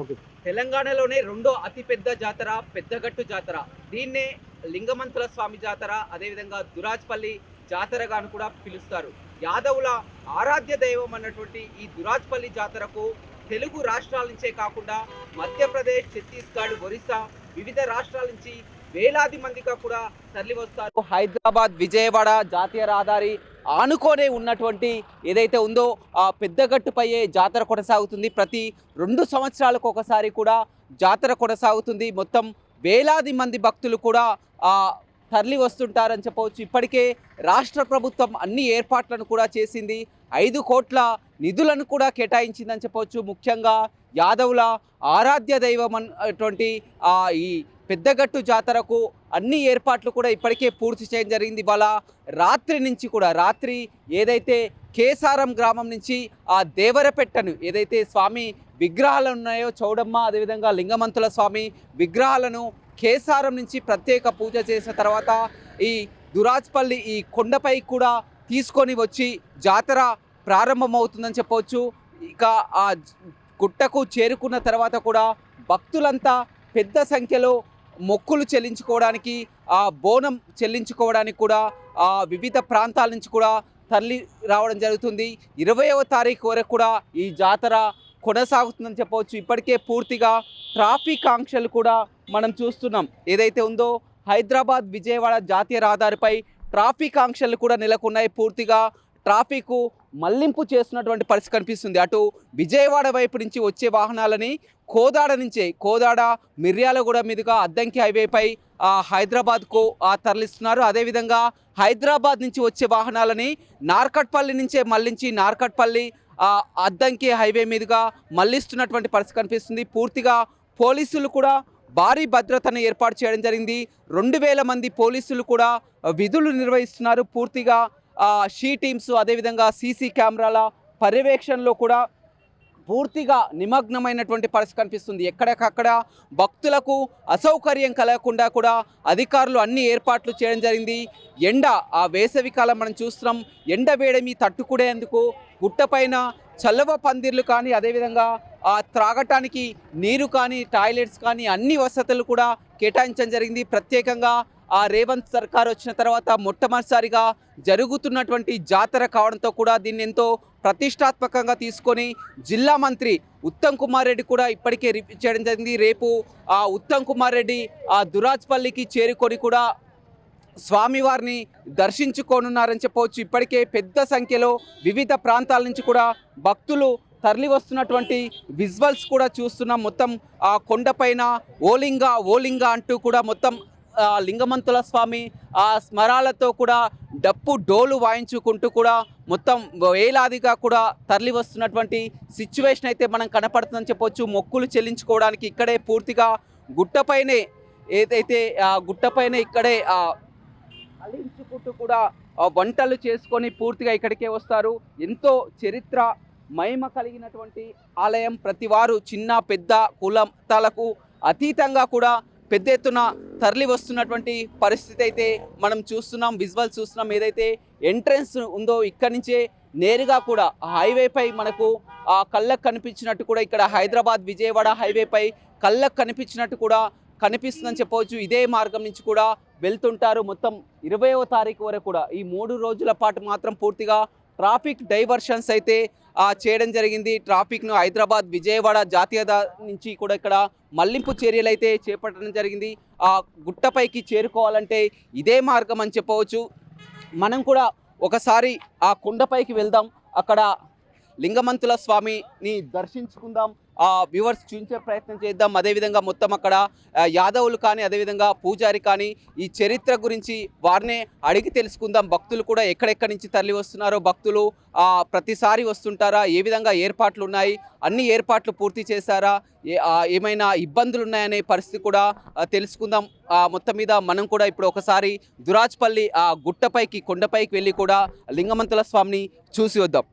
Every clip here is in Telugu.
ఓకే. తెలంగాణలోనే రెండో అతిపెద్ద జాతర పెద్దగట్టు జాతర. దీన్నే లింగమంతుల స్వామి జాతర, అదేవిధంగా దురాజ్‌పల్లి జాతరగా అని కూడా పిలుస్తారు. యాదవుల ఆరాధ్య దైవం అన్నటువంటి ఈ దురాజ్‌పల్లి జాతరకు తెలుగు రాష్ట్రాల నుంచే కాకుండా మధ్యప్రదేశ్, ఛత్తీస్‌గఢ్, ఒరిస్సా వివిధ రాష్ట్రాల నుంచి వేలాది మందిగా కూడా తరలివస్తారు. హైదరాబాద్, విజయవాడ జాతీయ రహదారి ఆనుకోనే ఉన్నటువంటి ఏదైతే ఉందో ఆ పెద్దగట్టుపైయే జాతర కొనసాగుతుంది. ప్రతి 2 సంవత్సరాలకు ఒకసారి కూడా జాతర కొనసాగుతుంది. మొత్తం వేలాది మంది భక్తులు కూడా తరలి వస్తుంటారని చెప్పవచ్చు. ఇప్పటికే రాష్ట్ర ప్రభుత్వం అన్ని ఏర్పాట్లను కూడా చేసింది. 5 కోట్ల నిధులను కూడా కేటాయించిందని చెప్పవచ్చు. ముఖ్యంగా యాదవుల ఆరాధ్య దైవం అటువంటి ఈ పెద్దగట్టు జాతరకు అన్ని ఏర్పాట్లు కూడా ఇప్పటికే పూర్తి చేయడం జరిగింది. ఇవాళ రాత్రి నుంచి కూడా ఏదైతే కేసారం గ్రామం నుంచి ఆ దేవరపెట్టను ఏదైతే స్వామి విగ్రహాలు ఉన్నాయో చౌడమ్మ, అదేవిధంగా లింగమంతుల స్వామి విగ్రహాలను కేసారం నుంచి ప్రత్యేక పూజ చేసిన తర్వాత ఈ దురాజ్‌పల్లి ఈ కొండపై కూడా తీసుకొని వచ్చి జాతర ప్రారంభమవుతుందని చెప్పవచ్చు. ఇక ఆ గుట్టకు చేరుకున్న తర్వాత కూడా భక్తులంతా పెద్ద సంఖ్యలో మొక్కులు చెల్లించుకోవడానికి, ఆ బోనం చెల్లించుకోవడానికి కూడా వివిధ ప్రాంతాల నుంచి కూడా తరలి రావడం జరుగుతుంది. 20వ తారీఖు వరకు కూడా ఈ జాతర కొనసాగుతుందని చెప్పవచ్చు. ఇప్పటికే పూర్తిగా ట్రాఫిక్ ఆంక్షలు కూడా మనం చూస్తున్నాం. ఏదైతే ఉందో హైదరాబాద్, విజయవాడ జాతీయ రహదారిపై ట్రాఫిక్ ఆంక్షలు కూడా నెలకొన్నాయి. పూర్తిగా ట్రాఫిక్ మళ్లింపు చేస్తున్నటువంటి పరిస్థితి కనిపిస్తుంది. అటు విజయవాడ వైపు నుంచి వచ్చే వాహనాలని కోదాడ మిర్యాలగూడ మీదుగా అద్దంకి హైవేపై హైదరాబాద్కు తరలిస్తున్నారు. అదేవిధంగా హైదరాబాద్ నుంచి వచ్చే వాహనాలని నార్కట్పల్లి నుంచే మళ్లించి నార్కట్పల్లి అద్దంకి హైవే మీదుగా మళ్లిస్తున్నటువంటి పరిస్థితి కనిపిస్తుంది. పూర్తిగా పోలీసులు కూడా భారీ భద్రతను ఏర్పాటు చేయడం జరిగింది. 2000 మంది పోలీసులు కూడా విధులు నిర్వహిస్తున్నారు. పూర్తిగా షీ టీమ్స్, అదేవిధంగా సీసీ కెమెరాల పర్యవేక్షణలో కూడా పూర్తిగా నిమగ్నమైనటువంటి పరిస్థితి కనిపిస్తుంది. ఎక్కడికక్కడ భక్తులకు అసౌకర్యం కలగకుండా కూడా అధికారులు అన్ని ఏర్పాట్లు చేయడం జరిగింది. ఆ వేసవి కాలం మనం చూస్తున్నాం. ఎండ వేడిమి తట్టుకునేందుకు గుట్టపైన చల్లవ పందిర్లు కానీ, అదేవిధంగా త్రాగటానికి నీరు కానీ, టాయిలెట్స్ కానీ అన్ని వసతులు కూడా కేటాయించడం జరిగింది. ప్రత్యేకంగా రేవంత్ సర్కార్ వచ్చిన తర్వాత మొట్టమొదటిసారిగా జరుగుతున్నటువంటి జాతర కావడంతో కూడా దీన్ని ఎంతో ప్రతిష్టాత్మకంగా తీసుకొని జిల్లా మంత్రి ఉత్తమ్ కుమార్ రెడ్డి కూడా ఇప్పటికే రివ్యూ చేయడం జరిగింది. రేపు ఉత్తమ్ కుమార్ రెడ్డి దురాజ్‌పల్లికి చేరుకొని కూడా స్వామివారిని దర్శించుకోనున్నారని చెప్పవచ్చు. ఇప్పటికే పెద్ద సంఖ్యలో వివిధ ప్రాంతాల నుంచి కూడా భక్తులు తరలి వస్తున్నటువంటి విజువల్స్ కూడా చూస్తున్నాం. మొత్తం కొండపైన ఓలింగా అంటూ కూడా మొత్తం లింగమంతుల స్వామి స్మరాలతో కూడా డప్పు డోలు వాయించుకుంటూ కూడా మొత్తం వేలాదిగా కూడా తరలి వస్తున్నటువంటి సిచ్యువేషన్ అయితే మనం కనపడుతుందని చెప్పొచ్చు. మొక్కులు చెల్లించుకోవడానికి ఇక్కడే పూర్తిగా గుట్టపైనే ఇక్కడే అలించుకుంటూ కూడా వంటలు చేసుకొని పూర్తిగా ఇక్కడికే వస్తారు. ఎంతో చరిత్ర మహిమ కలిగినటువంటి ఆలయం. ప్రతివారు చిన్న పెద్ద కులతాలకు అతీతంగా కూడా పెద్ద ఎత్తున తరలి వస్తున్నటువంటి పరిస్థితి అయితే మనం చూస్తున్నాం. విజువల్ చూస్తున్నాం. ఏదైతే ఎంట్రన్స్ ఉందో ఇక్కడి నుంచే నేరుగా కూడా హైవేపై మనకు కళ్ళకు కనిపించినట్టు కూడా ఇక్కడ హైదరాబాద్ విజయవాడ హైవేపై కళ్ళకు కనిపించినట్టు కూడా కనిపిస్తుందని చెప్పవచ్చు. ఇదే మార్గం నుంచి కూడా వెళ్తుంటారు. మొత్తం 20వ తారీఖు వరకు కూడా ఈ 3 రోజుల పాటు మాత్రం పూర్తిగా ట్రాఫిక్ డైవర్షన్స్ అయితే చేయడం జరిగింది. ట్రాఫిక్ను హైదరాబాద్ విజయవాడ జాతీయ నుంచి కూడా ఇక్కడ మళ్లింపు చర్యలు అయితే చేపట్టడం జరిగింది. గుట్టపైకి చేరుకోవాలంటే ఇదే మార్గం అని చెప్పవచ్చు. మనం కూడా ఒకసారి ఆ కొండపైకి వెళ్దాం. అక్కడ లింగమంతుల స్వామిని దర్శించుకుందాం. వ్యూవర్స్ చూపించే ప్రయత్నం చేద్దాం. అదేవిధంగా మొత్తం అక్కడ యాదవులు కానీ, అదేవిధంగా పూజారి కానీ ఈ చరిత్ర గురించి వారినే అడిగి తెలుసుకుందాం. భక్తులు కూడా ఎక్కడెక్కడి నుంచి తరలి వస్తున్నారో, భక్తులు ప్రతిసారి వస్తుంటారా, ఏ విధంగా ఏర్పాట్లు ఉన్నాయి, అన్ని ఏర్పాట్లు పూర్తి చేశారా, ఏమైనా ఇబ్బందులు ఉన్నాయనే పరిస్థితి కూడా తెలుసుకుందాం. మొత్తం మీద మనం కూడా ఇప్పుడు ఒకసారి దురాజ్‌పల్లి గుట్టపైకి కొండపైకి వెళ్ళి కూడా లింగమంతుల స్వామిని చూసి వద్దాం.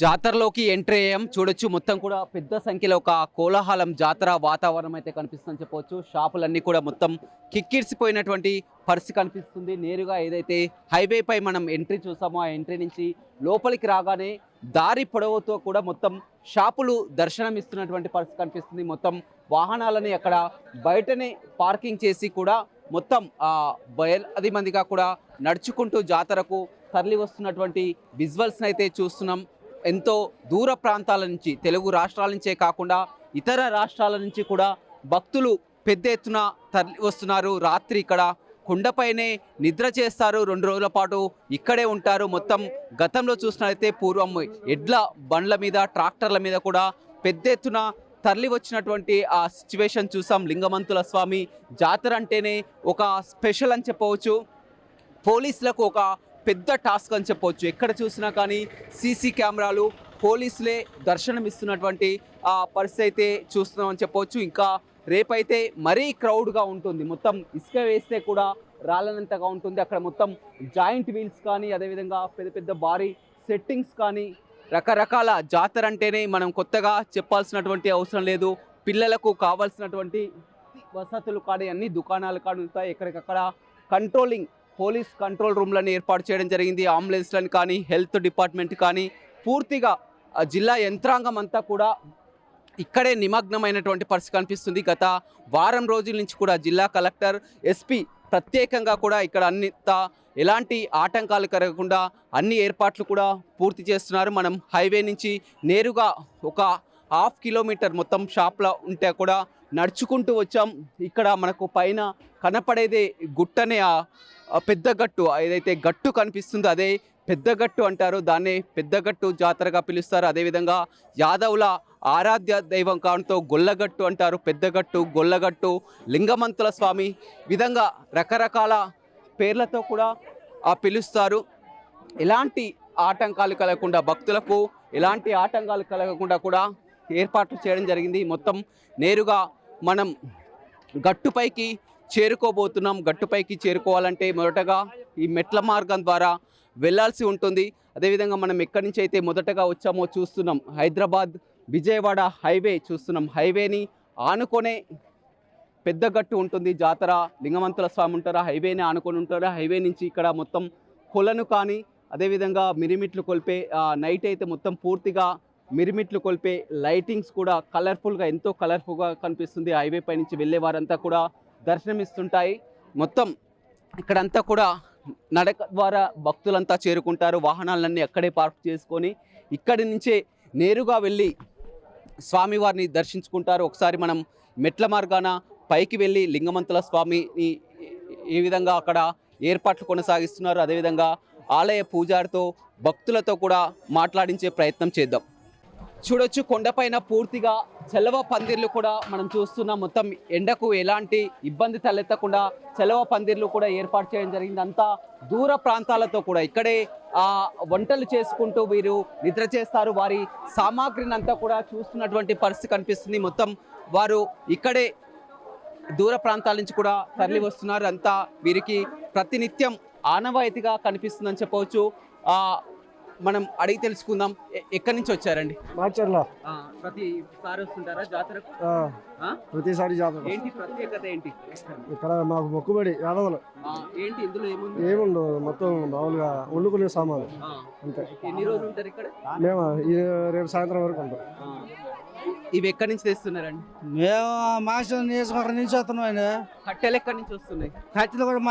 జాతరలోకి ఎంట్రీ అయ్యాం. చూడొచ్చు మొత్తం కూడా పెద్ద సంఖ్యలో ఒక కోలాహలం జాతర వాతావరణం అయితే కనిపిస్తుందని చెప్పవచ్చు. షాపులన్నీ కూడా మొత్తం కిక్కిరిసిపోయినటువంటి పరిస్థితి కనిపిస్తుంది. నేరుగా ఏదైతే హైవేపై మనం ఎంట్రీ చూసామో ఆ ఎంట్రీ నుంచి లోపలికి రాగానే దారి పొడవుతో కూడా మొత్తం షాపులు దర్శనం ఇస్తున్నటువంటి పరిస్థితి కనిపిస్తుంది. మొత్తం వాహనాలని అక్కడ బయటనే పార్కింగ్ చేసి కూడా మొత్తం వేలాది మందిగా కూడా నడుచుకుంటూ జాతరకు తరలి వస్తున్నటువంటి విజువల్స్ని అయితే చూస్తున్నాం. ఎంతో దూర ప్రాంతాల నుంచి, తెలుగు రాష్ట్రాల నుంచే కాకుండా ఇతర రాష్ట్రాల నుంచి కూడా భక్తులు పెద్ద ఎత్తున తరలి వస్తున్నారు. రాత్రి ఇక్కడ కొండపైనే నిద్ర చేస్తారు, 2 రోజుల పాటు ఇక్కడే ఉంటారు. మొత్తం గతంలో చూసినట్లయితే పూర్వం ఎడ్ల బండ్ల మీద, ట్రాక్టర్ల మీద కూడా పెద్ద ఎత్తున తరలి వచ్చినటువంటి ఆ సిచ్యువేషన్ చూసాం. లింగమంతుల స్వామి జాతర అంటేనే ఒక స్పెషల్ అని చెప్పవచ్చు. పోలీసులకు ఒక పెద్ద టాస్క్ అని చెప్పవచ్చు. ఎక్కడ చూసినా కానీ సీసీ కెమెరాలు, పోలీసులే దర్శనం ఇస్తున్నటువంటి పరిస్థితి అయితే చూస్తున్నామని చెప్పవచ్చు. ఇంకా రేపైతే మరీ క్రౌడ్గా ఉంటుంది. మొత్తం ఇసుక వేస్తే కూడా రాలనంతగా ఉంటుంది. అక్కడ మొత్తం జాయింట్ వీల్స్ కానీ, అదేవిధంగా పెద్ద పెద్ద భారీ సెట్టింగ్స్ కానీ, రకరకాల జాతర అంటేనే మనం కొత్తగా చెప్పాల్సినటువంటి అవసరం లేదు. పిల్లలకు కావాల్సినటువంటి వసతులు కానీ అన్ని దుకాణాలు కానీ ఉంటాయి. ఎక్కడికక్కడ కంట్రోలింగ్ పోలీస్ కంట్రోల్ రూమ్లను ఏర్పాటు చేయడం జరిగింది. అంబులెన్స్లను కానీ, హెల్త్ డిపార్ట్మెంట్ కానీ పూర్తిగా జిల్లా యంత్రాంగం అంతా కూడా ఇక్కడే నిమగ్నమైనటువంటి పరిస్థితి కనిపిస్తుంది. గత వారం రోజుల నుంచి కూడా జిల్లా కలెక్టర్, ఎస్పీ ప్రత్యేకంగా కూడా ఇక్కడ ఎలాంటి ఆటంకాలు కలగకుండా అన్ని ఏర్పాట్లు కూడా పూర్తి చేస్తున్నారు. మనం హైవే నుంచి నేరుగా ఒక 1/2 కిలోమీటర్ మొత్తం షాప్లో ఉంటే కూడా నడుచుకుంటూ వచ్చాం. ఇక్కడ మనకు పైన కనపడేదే గుట్టనే పెద్ద గట్టు, ఏదైతే గట్టు కనిపిస్తుందో అదే పెద్ద గట్టు అంటారు. దాన్నే పెద్దగట్టు జాతరగా పిలుస్తారు. అదేవిధంగా యాదవుల ఆరాధ్య దైవం కావడంతో గొల్లగట్టు అంటారు. పెద్దగట్టు, గొల్లగట్టు, లింగమంతుల స్వామి విధంగా రకరకాల పేర్లతో కూడా పిలుస్తారు. ఎలాంటి ఆటంకాలు కలగకుండా, భక్తులకు ఎలాంటి ఆటంకాలు కలగకుండా కూడా ఏర్పాట్లు చేయడం జరిగింది. మొత్తం నేరుగా మనం గట్టుపైకి చేరుకోబోతున్నాం. గట్టుపైకి చేరుకోవాలంటే మొదటగా ఈ మెట్ల మార్గం ద్వారా వెళ్ళాల్సి ఉంటుంది. అదేవిధంగా మనం ఎక్కడి నుంచి అయితే మొదటగా వచ్చామో చూస్తున్నాం, హైదరాబాద్ విజయవాడ హైవే చూస్తున్నాం. హైవేని ఆనుకొనే పెద్ద గట్టు ఉంటుంది. జాతర లింగమంతుల స్వామి ఉంటారు, హైవేని ఆనుకొని ఉంటారు. హైవే నుంచి ఇక్కడ మొత్తం కొలను కానీ, అదేవిధంగా మిరిమిట్లు కొలిపే నైట్ అయితే మొత్తం పూర్తిగా మిరిమిట్లు కొలిపే లైటింగ్స్ కూడా కలర్ఫుల్గా, ఎంతో కలర్ఫుల్గా కనిపిస్తుంది. హైవే పై నుంచి వెళ్ళే వారంతా కూడా దర్శనమిస్తుంటాయి. మొత్తం ఇక్కడంతా కూడా నడక ద్వారా భక్తులంతా చేరుకుంటారు. వాహనాలన్నీ అక్కడే పార్క్ చేసుకొని ఇక్కడి నుంచే నేరుగా వెళ్ళి స్వామివారిని దర్శించుకుంటారు. ఒకసారి మనం మెట్ల మార్గాన పైకి వెళ్ళి లింగమంతుల స్వామిని ఏ విధంగా అక్కడ ఏర్పాట్లు కొనసాగిస్తున్నారు, అదేవిధంగా ఆలయ పూజారితో, భక్తులతో కూడా మాట్లాడించే ప్రయత్నం చేద్దాం. చూడొచ్చు, కొండపైన పూర్తిగా చెలవ పందిర్లు కూడా మనం చూస్తున్నాం. మొత్తం ఎండకు ఎలాంటి ఇబ్బంది తలెత్తకుండా చెలవ పందిర్లు కూడా ఏర్పాటు చేయడం జరిగింది. అంతా దూర ప్రాంతాలతో కూడా ఇక్కడే వంటలు చేసుకుంటూ వీరు నిద్ర చేస్తారు. వారి సామాగ్రిని అంతా కూడా చూస్తున్నటువంటి పరిస్థితి కనిపిస్తుంది. మొత్తం వారు ఇక్కడే దూర ప్రాంతాల నుంచి కూడా తరలి వస్తున్నారు. అంతా వీరికి ప్రతినిత్యం ఆనవాయితీగా కనిపిస్తుందని చెప్పవచ్చు. మనం అడిగి తెలుసుకుందాం. ఎక్కడి నుంచి వచ్చారండి? ప్రతిసారి వస్తుంటారా జాతరకు? ప్రతిసారి జాతర. ఏంటి ప్రత్యేకత ఏంటి ఇక్కడ? మాకు మొక్కుబడి యాదవులు. ఏంటి ఇందులో ఏముండదు, మొత్తం మామూలుగా వండుకునే సామాన్లు అంతే. ఎన్ని రోజులు ఉంటారు ఇక్కడ? మేము రేపు సాయంత్రం వరకు ఉంటాం. ఇవి ఎక్కడి నుంచి తెస్తున్నారండి? మేము మాసం నియోజకవర్గం నుంచి వస్తున్నాం అండి. కట్టెలు ఎక్కడి నుంచి వస్తున్నాయి? కట్టెలు కూడా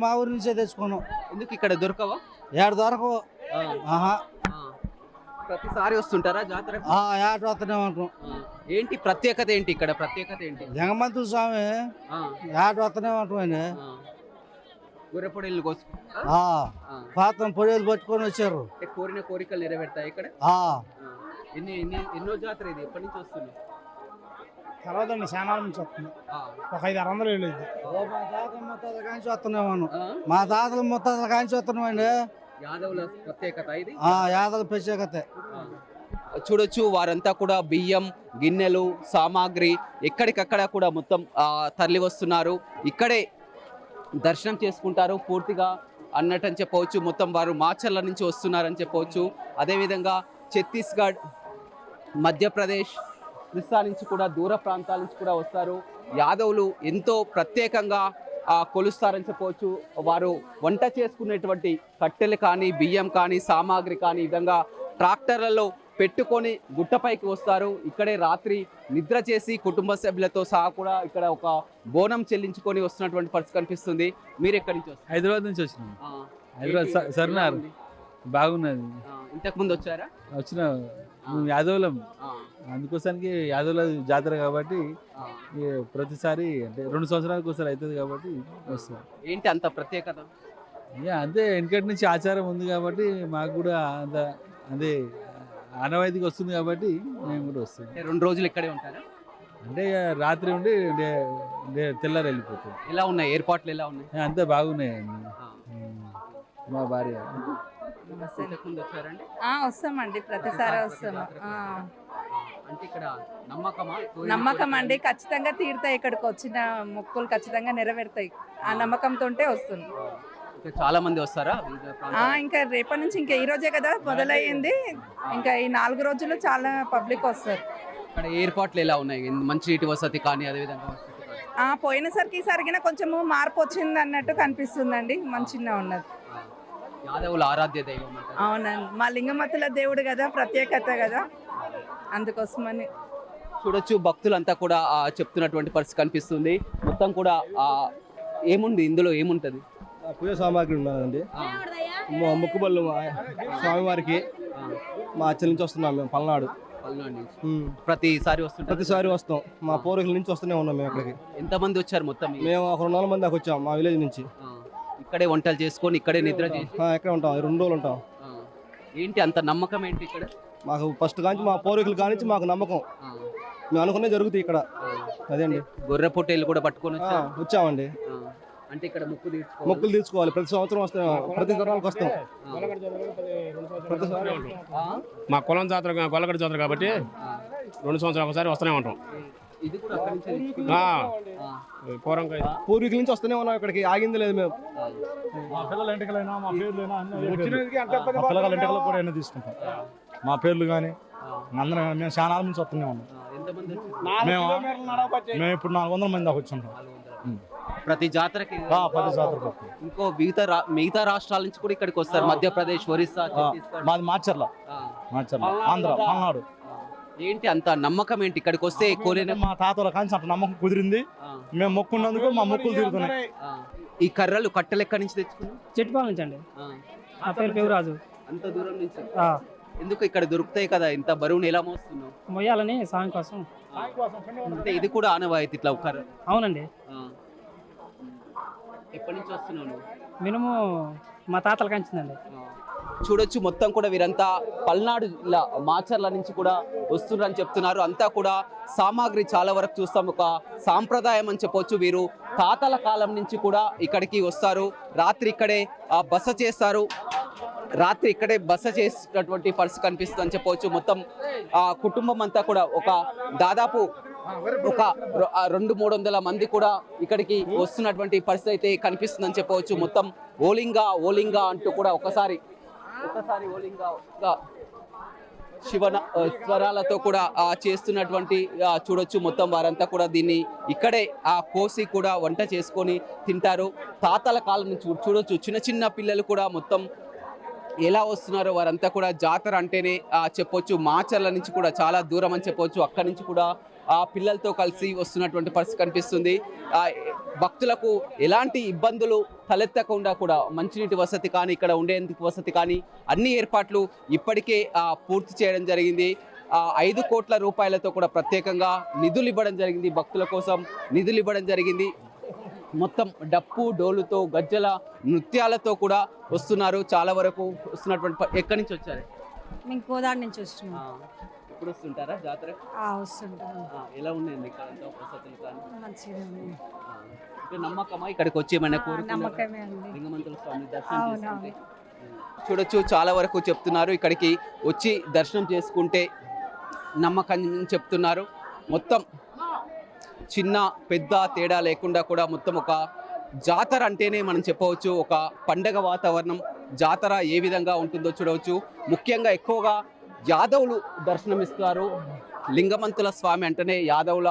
మా ఊరి నుంచే తెచ్చుకున్నాం. ఎందుకు ఇక్కడ దొరకవా? ఏడు దొరకవు. ప్రతిసారి వస్తుంటారా జాతర? ఏడు వస్తూనే ఉంటాం. ఏంటి ప్రత్యేకత ఏంటి ఇక్కడ? ప్రత్యేకత ఏంటి? లింగమంతుల స్వామి ఏడు వస్తూనే ఉంటాం అండి. గుర్రపొడేళ్ళు పాతం పొడేలు పట్టుకొని వచ్చారు. కోరిన కోరికలు నెరవేరుతాయి ఇక్కడ. ఎన్నో జాతర ఇది? ఎప్పటి నుంచి వస్తుంది? తర్వాతండి చాలా నుంచి వస్తుంది. ఒక 500-600 ఏళ్ళు. మా తాతల ముత్తాతల కాంచి వస్తున్నాం. మా తాతల ముత్తాతల కాంచి వస్తున్నామండి. యాదవుల ప్రత్యేకత ఇది. యాదవుల ప్రత్యేకత. చూడొచ్చు, వారంతా కూడా బియ్యం, గిన్నెలు, సామాగ్రి ఎక్కడికక్కడ కూడా మొత్తం తరలి వస్తున్నారు. ఇక్కడే దర్శనం చేసుకుంటారు పూర్తిగా అన్నట్టు చెప్పవచ్చు. మొత్తం వారు మాచర్ల నుంచి వస్తున్నారని చెప్పవచ్చు. అదేవిధంగా ఛత్తీస్గఢ్, మధ్యప్రదేశ్, ఒరిస్సా నుంచి కూడా దూర ప్రాంతాల నుంచి కూడా వస్తారు. యాదవులు ఎంతో ప్రత్యేకంగా కొలుస్తారని చెప్పవచ్చు. వారు వంట చేసుకునేటువంటి కట్టెలు కానీ, బియ్యం కానీ, సామాగ్రి కానీ ఈ విధంగా ట్రాక్టర్లలో పెట్టుకొని గుట్టపైకి వస్తారు. ఇక్కడే రాత్రి నిద్ర చేసి కుటుంబ సభ్యులతో సహా కూడా ఇక్కడ ఒక బోనం చెల్లించుకొని వస్తున్నటువంటి పరిస్థితి కనిపిస్తుంది. మీరు ఎక్కడి నుంచి వస్తారు? హైదరాబాద్ నుంచి వచ్చినాం. ఆ, హైదరాబాద్ ఏంటి? సర్నార్ ఎలా ఉంది? బాగున్నది. ఇంతకు ముందు వచ్చారా? వచ్చిన మేము యాదవులం, ఆ, అందుకోసానికి యాదవుల జాతర కాబట్టి ఆ. ఇక ప్రతిసారి అంటే 2 సంవత్సరాలకు ఒకసారి అవుతుంది కాబట్టి వస్తాం. ఏంటి అంత ప్రత్యేకత? ఇక అంతే వెనకటి నుంచి ఆచారం ఉంది కాబట్టి మాకు కూడా అంత అదే ఆనవాయితీకి వస్తుంది కాబట్టి మేము కూడా వస్తాం. అంటే 2 రోజులు ఇక్కడే ఉంటారా? అంటే ఇక రాత్రి ఉండి తెల్లారి వెళ్ళిపోతాం. ఎలా ఉన్నాయి ఏర్పాట్లు? ఎలా ఉన్నాయి? అంతా బాగున్నాయండి. ఆ. మా భార్య ఇంతకు ముందు వచ్చారండి? వస్తామండి, ప్రతిసారి వస్తాము. అంటే ఇక్కడ నమ్మకమా? నమ్మకం అండి, ఖచ్చితంగా తీరుతాయి. ఇక్కడికి వచ్చిన మొక్కులు ఖచ్చితంగా నెరవేరుతాయి. ఆ నమ్మకంతో వస్తుంది. ఇక్కడ చాలా మంది వస్తారా వివిధ ప్రాంతాల ఇంకా రేపటి నుంచి, ఇంకా ఈ రోజే కదా మొదలయ్యింది, ఇంకా ఈ 4 రోజులు చాలా పబ్లిక్ వస్తారు. ఇక్కడ ఏర్పాట్లు ఎలా ఉన్నాయి? మంచినీటి వసతి కానీ అదేవిధంగా వసతి కానీ? పోయినసరికి ఈసారిగిన కొంచెము మార్పు వచ్చింది అన్నట్టు కనిపిస్తుందండి, మంచిగా ఉన్నది. యాదవుల ఆరాధ్య దైవం అంటారు. అవునండి, మా లింగమతుల దేవుడు కదా, ప్రత్యేకత కదా, అందుకోసమని. చూడొచ్చు భక్తులంతా కూడా చెప్తున్నటువంటి పరిస్థితి కనిపిస్తుంది. మొత్తం కూడా ఏముంది ఇందులో? ఏముంటది? పూజ సామాగ్రి ఉన్నదండి. ఆ, మొక్కుబళ్ళు స్వామివారికి ఆ, మా అచ్చల నుంచి వస్తున్నాం మేము పల్నాడు. పల్నాడు నుంచి ప్రతిసారి వస్తుంటారు? ప్రతిసారి వస్తాం. మా పూర్వీకుల నుంచి వస్తూనే ఉన్నాం మేము ఇక్కడికి. ఎంతమంది వచ్చారు మొత్తం? మేము ఒక 200 మంది దాకా వచ్చాం మా విలేజ్ నుంచి. ఇక్కడే వంటలు చేసుకొని ఇక్కడే నిద్ర చేసి ఎక్కడ ఉంటాం, 2 రోజులు ఉంటాం. ఏంటి అంత నమ్మకం ఏంటి ఇక్కడ? మాకు ఫస్ట్ కాంచి మా పూర్వీకుల కానించి మాకు నమ్మకం. మేము అనుకునే జరుగుతాయి ఇక్కడ. అదే అండి, గొర్రె పొట్టేలు కూడా పట్టుకొని వచ్చారు. వచ్చామండి. అంటే ఇక్కడ మొక్కులు తీర్చుకోవాలి. ప్రతి సంవత్సరం వస్తాం, ప్రతి తరాలకు వస్తాం. మా కులం జాతర గొల్లగడ్డ జాతర కాబట్టి 2 సంవత్సరాలు ఒకసారి వస్తూనే ఉంటాం. ఇది కూడా అక్కడి నుంచే తెచ్చుకున్నారా? పూర్వంగా పూర్వీకుల నుంచి వస్తూనే ఉన్నాం ఇక్కడికి, ఆగింది లేదు మేము. మా పిల్లల ఇంటికలైనా మా పేర్లైనా మా పిల్లల ఇంటికలు కూడా ఎన్నో తీసుకుంటాం. మా పేర్లు కానీ అందరం మేము చాలా నుంచి వస్తూనే ఉన్నాం. ఎంతమంది వచ్చారు? మేము ఇప్పుడు 400 మంది దాకా వచ్చుంటాం. ప్రతి జాతరకి 10 జాతరకు. ఇంకో మిగతా రాష్ట్రాల నుంచి కూడా ఇక్కడికి వస్తారు. మధ్యప్రదేశ్, ఒరిస్సా, ఛత్తీస్గఢ్. మాది మాచర్ల, ఆంధ్ర, పల్నాడు. ఏంటి అంత నమ్మకం ఏంటి? ఇక్కడికి వస్తే కోరిన మా తాతల కాంచి అంత నమ్మకం కుదిరింది. మేము మొక్కున్నందుకు మా మొక్కులు తీరుతున్నాయి. ఈ కర్రలు కట్టెలు ఎక్కడి నుంచి తెచ్చుకున్నాం? చెట్టుపాల నుంచి అండి. ఆ పేరు పేరురాజు. అంత దూరం నుంచి ఎందుకు? ఇక్కడ దొరుకుతాయి కదా, ఇంత బరువుని ఎలా మోస్తున్నావు? మొయ్యాలని సాయం కోసం. అంటే ఇది కూడా ఆనవాయితీ ఇట్లా ఒక కర్ర? అవునండి. ఎప్పటి నుంచి వస్తున్నావు నువ్వు? మినిమం మా తాతల కంచిందండి. చూడొచ్చు మొత్తం కూడా వీరంతా పల్నాడు జిల్లా మాచర్ల నుంచి కూడా వస్తున్నారని చెప్తున్నారు. అంతా కూడా సామాగ్రి చాలా వరకు చూస్తాం, ఒక సాంప్రదాయం అని చెప్పొచ్చు. వీరు తాతల కాలం నుంచి కూడా ఇక్కడికి వస్తారు. రాత్రి ఇక్కడే బస చేస్తారు. రాత్రి ఇక్కడే బస చేసినటువంటి పరిస్థితి కనిపిస్తుంది అని చెప్పవచ్చు. మొత్తం కుటుంబం అంతా కూడా ఒక దాదాపు ఒక 200-300 మంది కూడా ఇక్కడికి వస్తున్నటువంటి పరిస్థితి అయితే కనిపిస్తుందని చెప్పవచ్చు. మొత్తం ఓలింగా ఓలింగా అంటూ కూడా ఒకసారి ఓలింగా స్వరాలతో కూడా చేస్తున్నటువంటి చూడొచ్చు. మొత్తం వారంతా కూడా దీన్ని ఇక్కడే కోసి కూడా వంట చేసుకొని తింటారు. తాతల కాలం నుంచి చూడొచ్చు. చిన్న చిన్న పిల్లలు కూడా మొత్తం ఎలా వస్తున్నారో వారంతా కూడా. జాతర అంటేనే చెప్పొచ్చు మాచర్ల నుంచి కూడా చాలా దూరం అని చెప్పొచ్చు. అక్కడి నుంచి కూడా పిల్లలతో కలిసి వస్తున్నటువంటి పరిస్థితి కనిపిస్తుంది. భక్తులకు ఎలాంటి ఇబ్బందులు తలెత్తకుండా కూడా మంచినీటి వసతి కానీ, ఇక్కడ ఉండేందుకు వసతి కానీ అన్ని ఏర్పాట్లు ఇప్పటికే పూర్తి చేయడం జరిగింది. 5 కోట్ల రూపాయలతో కూడా ప్రత్యేకంగా నిధులు ఇవ్వడం జరిగింది. భక్తుల కోసం నిధులు ఇవ్వడం జరిగింది. మొత్తం డప్పు డోలుతో గజ్జల నృత్యాలతో కూడా వస్తున్నారు. చాలా వరకు వస్తున్నటువంటి. ఎక్కడి నుంచి వచ్చారు? మేము కోదాడ నుంచి వస్తున్నాం. ఎప్పుడు వస్తుంటారా జాతర? వస్తుంటాం. ఎలా ఉన్నాయండి ఇక్కడ వసతులు కానీ? మంచిగా ఉంది. నమ్మకమా ఇక్కడికి వచ్చి ఏమైనా నమ్మకమే అండి. లింగమంతుల స్వామి దర్శనం చేసుకుంటే? చూడొచ్చు చాలా వరకు చెప్తున్నారు ఇక్కడికి వచ్చి దర్శనం చేసుకుంటే నమ్మకం చెప్తున్నారు. మొత్తం చిన్న పెద్ద తేడా లేకుండా కూడా మొత్తం ఒక జాతర అంటేనే మనం చెప్పవచ్చు ఒక పండగ వాతావరణం. జాతర ఏ విధంగా ఉంటుందో చూడవచ్చు. ముఖ్యంగా ఎక్కువగా యాదవులు దర్శనమిస్తారు. లింగమంతుల స్వామి అంటేనే యాదవుల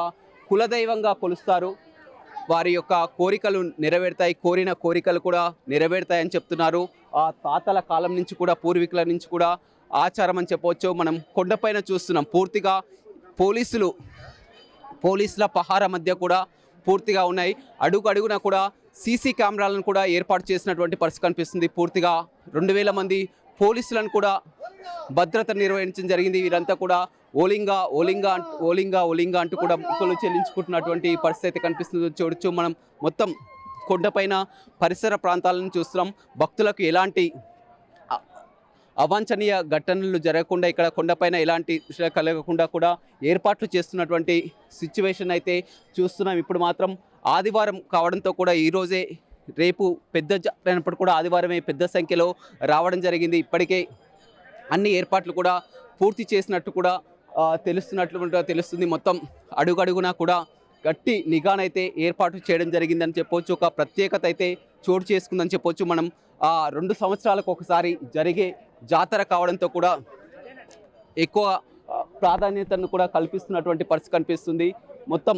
కులదైవంగా కొలుస్తారు. వారి యొక్క కోరికలు నెరవేరుతాయి, కోరిన కోరికలు కూడా నెరవేరుతాయని చెప్తున్నారు. తాతల కాలం నుంచి కూడా, పూర్వీకుల నుంచి కూడా ఆచారం అని చెప్పవచ్చు. మనం కొండపైన చూస్తున్నాం పూర్తిగా పోలీసుల పహారా మధ్య కూడా పూర్తిగా ఉన్నాయి. అడుగున కూడా సీసీ కెమెరాలను కూడా ఏర్పాటు చేసినటువంటి పరిస్థితి కనిపిస్తుంది. పూర్తిగా 2000 మంది పోలీసులను కూడా భద్రత నిర్వహించడం జరిగింది. వీరంతా కూడా ఓలింగా ఓలింగా ఓలింగా ఓలింగా అంటూ కూడా మొక్కులు చెల్లించుకుంటున్నటువంటి పరిస్థితి కనిపిస్తుంది. చూడొచ్చు మనం మొత్తం కొండపైన పరిసర ప్రాంతాలను చూస్తున్నాం. భక్తులకు ఎలాంటి అవాంఛనీయ ఘటనలు జరగకుండా ఇక్కడ కొండపైన ఎలాంటి విషయాలు కలగకుండా కూడా ఏర్పాట్లు చేస్తున్నటువంటి సిచ్యువేషన్ అయితే చూస్తున్నాం. ఇప్పుడు మాత్రం ఆదివారం కావడంతో కూడా ఈరోజే రేపు పెద్ద అయినప్పుడు కూడా ఆదివారమే పెద్ద సంఖ్యలో రావడం జరిగింది. ఇప్పటికే అన్ని ఏర్పాట్లు కూడా పూర్తి చేసినట్టు కూడా తెలుస్తుంది. మొత్తం అడుగడుగునా కూడా గట్టి నిఘానైతే ఏర్పాటు చేయడం జరిగిందని చెప్పవచ్చు. ఒక ప్రత్యేకత అయితే చోటు చేసుకుందని చెప్పవచ్చు. మనం 2 సంవత్సరాలకు ఒకసారి జరిగే జాతర కావడంతో కూడా ఎక్కువ ప్రాధాన్యతను కూడా కల్పిస్తున్నటువంటి పరిస్థితి కనిపిస్తుంది. మొత్తం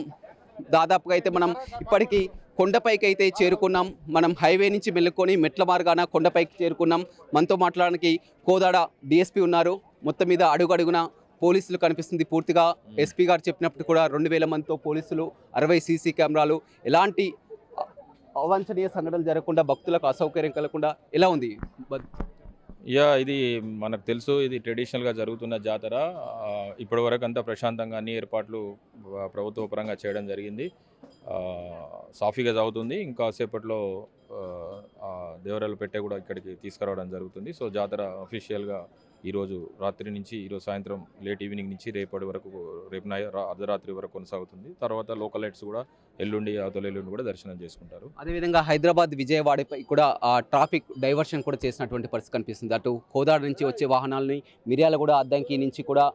దాదాపుగా అయితే మనం ఇప్పటికీ కొండపైకి అయితే చేరుకున్నాం. మనం హైవే నుంచి మెల్లుకొని మెట్ల మార్గాన కొండపైకి చేరుకున్నాం. మనతో మాట్లాడడానికి కోదాడ డిఎస్పీ ఉన్నారు. మొత్తం మీద అడుగడుగున పోలీసులు కనిపిస్తుంది. పూర్తిగా ఎస్పీ గారు చెప్పినప్పుడు కూడా 2000 మందితో పోలీసులు, 60 సీసీ కెమెరాలు, ఎలాంటి అవాంఛనీయ సంఘటనలు జరగకుండా, భక్తులకు అసౌకర్యం కలగకుండా ఎలా ఉంది? ఇది మనకు తెలుసు, ఇది ట్రెడిషనల్గా జరుగుతున్న జాతర. ఇప్పటి వరకు అంతా ప్రశాంతంగా అన్ని ఏర్పాట్లు ప్రభుత్వ పరంగా చేయడం జరిగింది. సాఫీగా అవుతుంది. ఇంకా సేపట్లో దేవరాలు పెట్టే కూడా ఇక్కడికి తీసుకురావడం జరుగుతుంది. సో జాతర అఫీషియల్గా ఈరోజు రాత్రి నుంచి, ఈరోజు సాయంత్రం లేట్ ఈవినింగ్ నుంచి రేపటి వరకు, రేపు అర్ధరాత్రి వరకు కొనసాగుతుంది. తర్వాత లోకల్ లైట్స్ కూడా ఎల్లుండి, అవతల ఎల్లుండి కూడా దర్శనం చేసుకుంటారు. అదేవిధంగా హైదరాబాద్ విజయవాడపై కూడా ట్రాఫిక్ డైవర్షన్ కూడా చేసినటువంటి పరిస్థితి కనిపిస్తుంది. అటు కోదాడ నుంచి వచ్చే వాహనాలని మిర్యాలగూడ, అద్దంకి నుంచి కూడా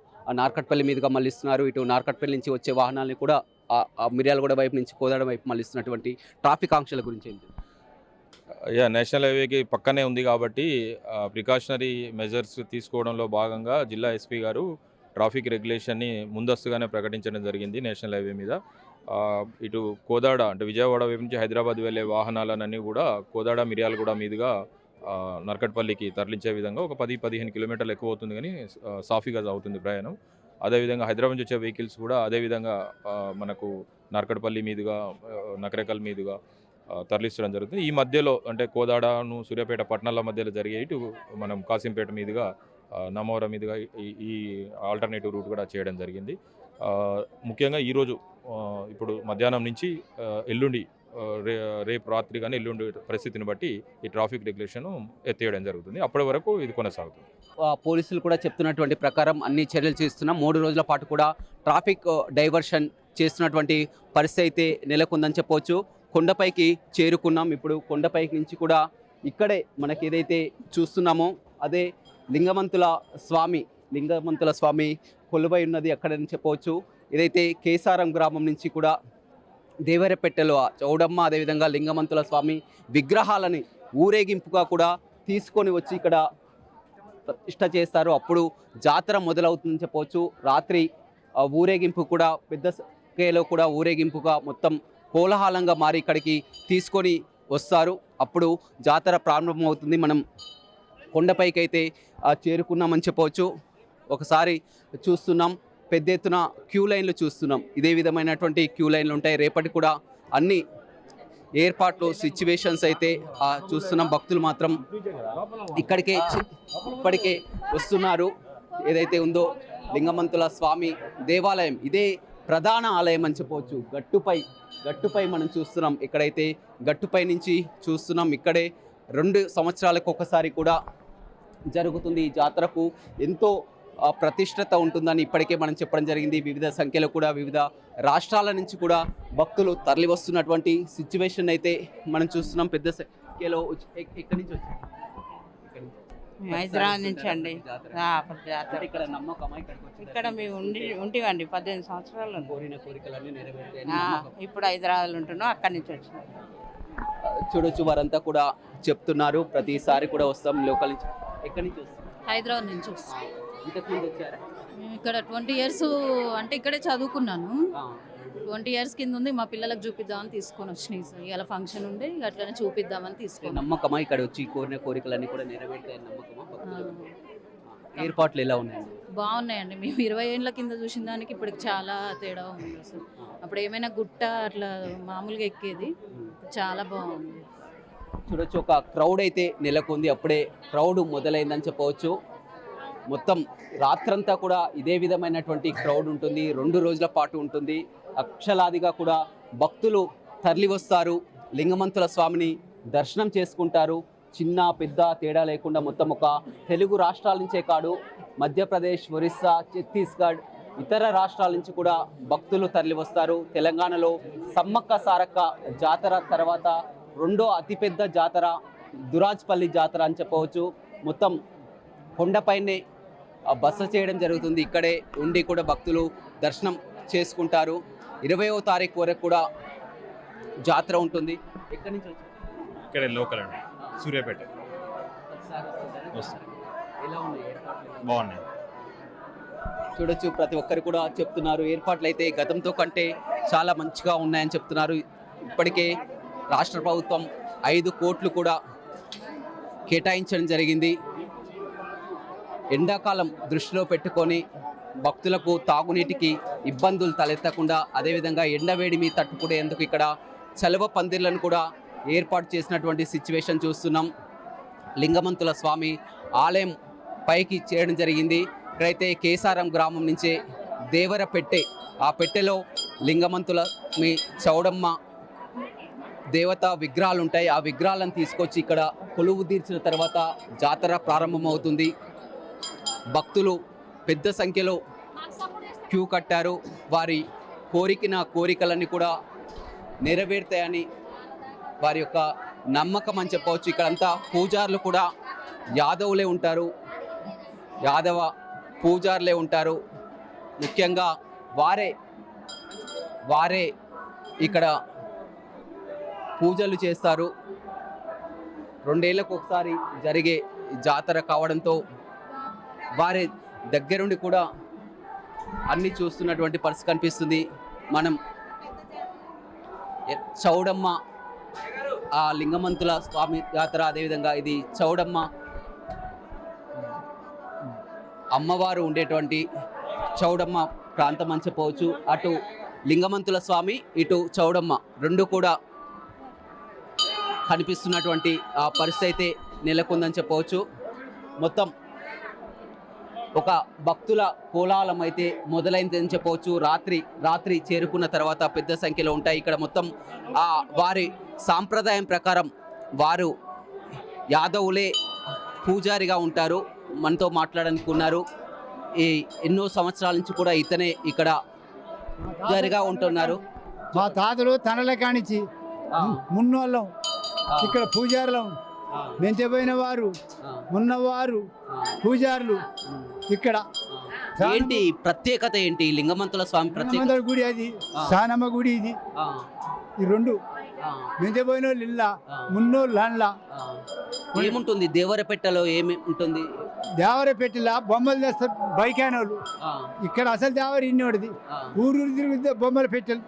నార్కట్పల్లి మీదుగా మళ్ళిస్తున్నారు. ఇటు నార్కట్పల్లి నుంచి వచ్చే వాహనాలని కూడా మిర్యాలగూడ వైపు నుంచి కోదాడ వైపు మళ్ళిస్తున్నటువంటి ట్రాఫిక్ ఆంక్షల గురించి ఏంటి? నేషనల్ హైవేకి పక్కనే ఉంది కాబట్టి ప్రికాషనరీ మెజర్స్ తీసుకోవడంలో భాగంగా జిల్లా ఎస్పీ గారు ట్రాఫిక్ రెగ్యులేషన్ని ముందస్తుగానే ప్రకటించడం జరిగింది. నేషనల్ హైవే మీద ఇటు కోదాడ అంటే విజయవాడ వైపు నుంచి హైదరాబాద్ వెళ్ళే వాహనాలన్నీ కూడా కోదాడ, మిర్యాలగూడ మీదుగా నర్కట్పల్లికి తరలించే విధంగా ఒక 10-15 కిలోమీటర్లు ఎక్కువ అవుతుంది, కానీ సాఫీగా అవుతుంది ప్రయాణం. అదేవిధంగా హైదరాబాద్ నుంచి వచ్చే వెహికల్స్ కూడా అదేవిధంగా మనకు నర్కట్పల్లి మీదుగా, నకరేకల్ మీదుగా తరలించడం జరుగుతుంది. ఈ మధ్యలో అంటే కోదాడను సూర్యాపేట పట్టణాల మధ్యలో జరిగే ఇటు మనం కాసింపేట మీదుగా, నమ్మవరం మీదుగా ఈ ఆల్టర్నేటివ్ రూట్ కూడా చేయడం జరిగింది. ముఖ్యంగా ఈరోజు ఇప్పుడు మధ్యాహ్నం నుంచి ఎల్లుండి, రేపు రాత్రి కానీ ఎల్లుండి పరిస్థితిని బట్టి ఈ ట్రాఫిక్ రెగ్యులేషన్ ఎత్తేయడం జరుగుతుంది. అప్పటి వరకు ఇది కొనసాగుతుంది. పోలీసులు కూడా చెప్తున్నటువంటి ప్రకారం అన్ని చర్యలు చేస్తున్నాం. 3 రోజుల పాటు కూడా ట్రాఫిక్ డైవర్షన్ చేస్తున్నటువంటి పరిస్థితి అయితే నెలకొందని చెప్పవచ్చు. కొండపైకి చేరుకున్నాం. ఇప్పుడు కొండపైకి నుంచి కూడా ఇక్కడే మనకి ఏదైతే చూస్తున్నామో అదే లింగమంతుల స్వామి కొలువై ఉన్నది అక్కడని చెప్పవచ్చు. ఏదైతే కేసారం గ్రామం నుంచి కూడా దేవరపెట్టెలో చౌడమ్మ, అదేవిధంగా లింగమంతుల స్వామి విగ్రహాలని ఊరేగింపుగా కూడా తీసుకొని వచ్చి ఇక్కడ ప్రతిష్ట చేస్తారు. అప్పుడు జాతర మొదలవుతుందని చెప్పవచ్చు. రాత్రి ఊరేగింపు కూడా పెద్ద సంఖ్యలో కూడా ఊరేగింపుగా మొత్తం కోలాహలంగా మారి ఇక్కడికి తీసుకొని వస్తారు. అప్పుడు జాతర ప్రారంభమవుతుంది. మనం కొండపైకి అయితే చేరుకున్నామని చెప్పవచ్చు. ఒకసారి చూస్తున్నాం, పెద్ద ఎత్తున క్యూ లైన్లు చూస్తున్నాం. ఇదే విధమైనటువంటి క్యూ లైన్లు ఉంటాయి. రేపటి కూడా అన్ని ఏర్పాట్లు, సిచ్యువేషన్స్ అయితే చూస్తున్నాం. భక్తులు మాత్రం ఇప్పటికే వస్తున్నారు. ఏదైతే ఉందో లింగమంతుల స్వామి దేవాలయం, ఇదే ప్రధాన ఆలయం అని చెప్పవచ్చు. గట్టుపై మనం చూస్తున్నాం. ఇక్కడైతే గట్టుపై నుంచి చూస్తున్నాం. ఇక్కడే 2 సంవత్సరాలకు ఒకసారి కూడా జరుగుతుంది. ఈ జాతరకు ఎంతో ప్రతిష్టత ఉంటుందని ఇప్పటికే మనం చెప్పడం జరిగింది. వివిధ సంఖ్యలో కూడా వివిధ రాష్ట్రాల నుంచి కూడా భక్తులు తరలి వస్తున్నటువంటి సిచ్యువేషన్ అయితే మనం చూస్తున్నాం. పెద్ద సంఖ్యలో ఎక్కడి నుంచి వచ్చారు? హైదరాబాద్ నుంచి అండి. ఇక్కడ నమ్మకమా? ఇక్కడ మేము ఉంటివండి 18 సంవత్సరాలు. కోరిన కోరికలన్నీ నెరవేరుతాయి. ఇప్పుడు హైదరాబాద్ ఉంటున్నాం, అక్కడి నుంచి వచ్చినాం. చూడొచ్చు, వారంతా కూడా చెప్తున్నారు ప్రతిసారి కూడా వస్తాం. లోకల్ నుంచి ఎక్కడి నుంచి వస్తాం? హైదరాబాద్ నుంచి వస్తాం. ఇంతకుముందు వచ్చారా? మేము ఇక్కడ 20 years అంటే ఇక్కడే చదువుకున్నాను. 20 years కింద ఉంది. మా పిల్లలకు చూపిద్దామని తీసుకొని వచ్చినాయి సార్. ఇలా ఫంక్షన్ ఉండే అట్లనే చూపిద్దామని తీసుకున్నాం. నమ్మకమా ఇక్కడ వచ్చి కోరిన కోరికలన్నీ కూడా నెరవేరుతాయని నమ్మకమా? ఏర్పాట్లు ఎలా ఉన్నాయండి? బాగున్నాయండి. మేము 20 ఏళ్ళ కింద చూసిన దానికి ఇప్పటికి చాలా తేడా ఉంది అసలు. అప్పుడు ఏమైనా గుట్ట అట్లా మామూలుగా ఎక్కేది, చాలా బాగుంది. చూడొచ్చు, ఒక క్రౌడ్ అయితే నెలకొంది. అప్పుడే క్రౌడ్ మొదలైందని చెప్పవచ్చు. మొత్తం రాత్రంతా కూడా ఇదే విధమైనటువంటి క్రౌడ్ ఉంటుంది. 2 రోజుల పాటు ఉంటుంది. లక్షలాదిగా కూడా భక్తులు తరలి వస్తారు, లింగమంతుల స్వామిని దర్శనం చేసుకుంటారు. చిన్న పెద్ద తేడా లేకుండా మొత్తం ఒక తెలుగు రాష్ట్రాల నుంచే కాదు, మధ్యప్రదేశ్, ఒరిస్సా, ఛత్తీస్గఢ్, ఇతర రాష్ట్రాల నుంచి కూడా భక్తులు తరలి వస్తారు. తెలంగాణలో సమ్మక్క సారక్క జాతర తర్వాత రెండో అతిపెద్ద జాతర దురాజ్పల్లి జాతర అని చెప్పవచ్చు. మొత్తం కొండపైనే బస చేయడం జరుగుతుంది. ఇక్కడే ఉండి కూడా భక్తులు దర్శనం చేసుకుంటారు. 20వ తారీఖు వరకు కూడా జాతర ఉంటుంది. ఎక్కడి నుంచి వచ్చారు? ఇక్కడ లోకల్ అండి, సూర్యాపేట. ఎలా ఉన్నాయి ఏర్పాట్లు? బాగున్నాయి. చూడొచ్చు, ప్రతి ఒక్కరు కూడా చెప్తున్నారు ఏర్పాట్లు అయితే గతంతో కంటే చాలా మంచిగా ఉన్నాయని చెప్తున్నారు. ఇప్పటికే రాష్ట్ర ప్రభుత్వం 5 కోట్లు కూడా కేటాయించడం జరిగింది. ఎండాకాలం దృష్టిలో పెట్టుకొని భక్తులకు తాగునీటికి ఇబ్బందులు తలెత్తకుండా, అదేవిధంగా ఎండవేడిమి తట్టుకునేందుకు ఇక్కడ చలువ పందిర్లను కూడా ఏర్పాటు చేసినటువంటి సిచ్యువేషన్ చూస్తున్నాం. లింగమంతుల స్వామి ఆలయం పైకి చేయడం జరిగింది. ఇక్కడైతే కేసారం గ్రామం నుంచే దేవర పెట్టె, ఆ పెట్టెలో లింగమంతుల మీ చౌడమ్మ దేవతా విగ్రహాలు ఉంటాయి. ఆ విగ్రహాలను తీసుకొచ్చి ఇక్కడ కొలువు తీర్చిన తర్వాత జాతర ప్రారంభమవుతుంది. భక్తులు పెద్ద సంఖ్యలో క్యూ కట్టారు. వారి కోరికలన్నీ కూడా నెరవేరుతాయని వారి యొక్క నమ్మకం అని చెప్పవచ్చు. ఇక్కడంతా పూజారులు కూడా యాదవులే ఉంటారు, యాదవ పూజారులే ఉంటారు. ముఖ్యంగా వారే ఇక్కడ పూజలు చేస్తారు. 2 ఏళ్లకు ఒకసారి జరిగే జాతర కావడంతో వారి దగ్గరుండి కూడా అన్ని చూస్తున్నటువంటి పరిస్థితి కనిపిస్తుంది. మనం చౌడమ్మ ఆ లింగమంతుల స్వామి జాతర, అదేవిధంగా ఇది చౌడమ్మ అమ్మవారు ఉండేటువంటి చౌడమ్మ ప్రాంతం అని చెప్పవచ్చు. అటు లింగమంతుల స్వామి, ఇటు చౌడమ్మ 2 కూడా కనిపిస్తున్నటువంటి ఆ పరిస్థితి అయితే నెలకొందని చెప్పవచ్చు. మొత్తం ఒక భక్తుల కోలాహలం అయితే మొదలైందని చెప్పవచ్చు. రాత్రి చేరుకున్న తర్వాత పెద్ద సంఖ్యలో ఉంటాయి. ఇక్కడ మొత్తం వారి సాంప్రదాయం ప్రకారం వారు యాదవులే పూజారిగా ఉంటారు. మనతో మాట్లాడడానికి ఉన్నారు. ఈ ఎన్నో సంవత్సరాల నుంచి కూడా ఇతనే ఇక్కడ పూజారిగా ఉంటున్నారు. మా తాతలు తనల కానిచ్చి మున్నోళ్ళం ఇక్కడ పూజారులం, మెంచపోయిన వారు ఉన్నవారు పూజారులు ఇక్కడ. ఏంటి ప్రత్యేకత ఏంటి లింగమంతుల స్వామి ప్రత్యేకత? గుడి అది, సానమ్మ గుడి ఇది. ఈ 2 మెంచపోయిన వాళ్ళు ఇల్లా, మున్నోళ్ళు అండ్లా. ఏముంటుంది దేవరపెట్టలో? ఏమి ఉంటుంది? దేవరపెట్టెలా బొమ్మలు తెస్తారు బైకానోళ్ళు. ఇక్కడ అసలు దేవర ఇన్నోడిది. ఊరు తిరిగితే బొమ్మలు పెట్టెలు.